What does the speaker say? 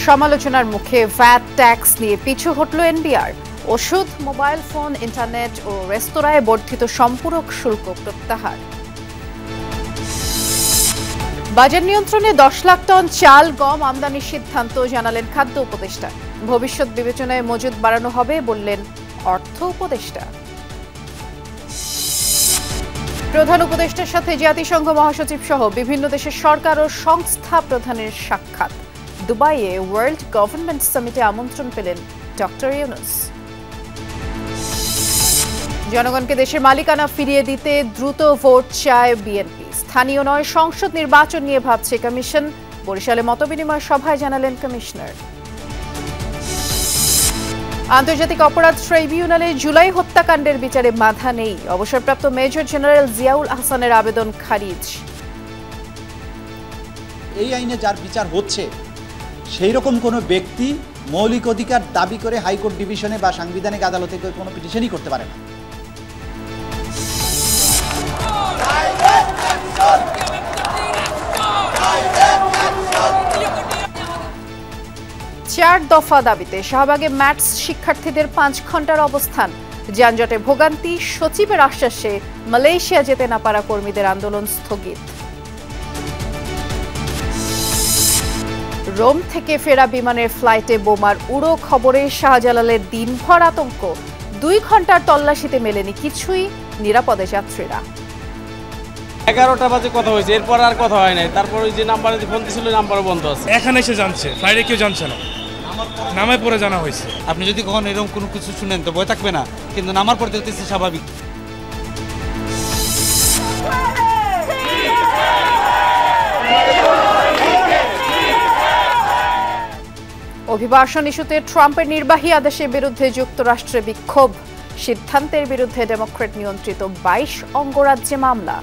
সমালোচনার মুখে VAT tax নিয়ে পিছু হটল এনবিআর। ওষুধ, মোবাইল ফোন, ইন্টারনেট ও রেস্তোরাঁয় বর্ধিত সম্পূরক শুল্ক প্রত্যাহার। বাজার নিয়ন্ত্রণে 10 লাখ টন চাল, গম আমদানির সিদ্ধান্ত জানালেন খাদ্য উপদেষ্টা। ভবিষ্যৎ বিবেচনায় মজুদ বাড়ানো হবে বললেন অর্থ উপদেষ্টা। প্রধান উপদেষ্টার সাথে জাতিসংঘ মহাসচিব সহ বিভিন্ন দেশের সরকার ও সংস্থা প্রধানের সাক্ষাৎ। দুবাইয়ে ওয়ার্ল্ড গভর্নমেন্ট সামিটে আমন্ত্রণ পেলেন ডক্টর ইউনূস। জনগণকে দেশের মালিকানা ফিরিয়ে দিতে দ্রুত ভোট চায় বিএনপি। স্থানীয় নয়, সংসদ নির্বাচন নিয়ে ভাবছে কমিশন। বরিশালে মতবিনিময় সভায় জানালেন কমিশনার। আন্তর্জাতিক অপরাধ ট্রাইব্যুনালে জুলাই হত্যাকাণ্ডের বিচারে বাধা নেই। অবসরপ্রাপ্ত মেজর জেনারেল জিয়াউল আহসানের আবেদন খারিজ। এই আইনে যার বিচার হচ্ছে সেই রকম কোনো ব্যক্তি মৌলিক অধিকার দাবি করে হাইকোর্ট ডিভিশনে বা সাংবিধানিক আদালতে কোনো পিটিশনই করতে পারে না। 4 দফা দাবিতে শাহবাগে ম্যাটস শিক্ষার্থীদের 5 ঘন্টার অবস্থান। যানজটে ভোগান্তি, সচিবের আশ্বাসে মালয়েশিয়া যেতে না পারা কর্মীদের আন্দোলন স্থগিত। রোম থেকে ফেরা বিমানের ফ্লাইটে বোমার উড়ো খবরে শাহজালালের দিনভর আতঙ্ক। 2 ঘন্টার তল্লাশিতে মেলেনি কিছুই, নিরাপদে যাত্রীরা। 11টা বাজে কথা হয়েছে, এরপর আর কথা হয় নাই। তারপর ওই যে নাম্বারে ফোন দিছিল, নাম্বারও বন্ধ আছে। এখানে এসে জানছে, ফ্লাইটে কেউ জানছে না, নামে পরে জানা হয়েছে। আপনি যদি কখনো এরকম কোনো কিছু শুনেন তো ভয় থাকবে না, কিন্তু নামার পর দেখতেছি স্বাভাবিক। অভিবাসন ইস্যুতে ট্রাম্পের নির্বাহী আদেশের বিরুদ্ধে যুক্তরাষ্ট্রে বিক্ষোভ। সিদ্ধান্তের বিরুদ্ধে ডেমোক্র্যাট নিয়ন্ত্রিত 22 অঙ্গরাজ্যে মামলা।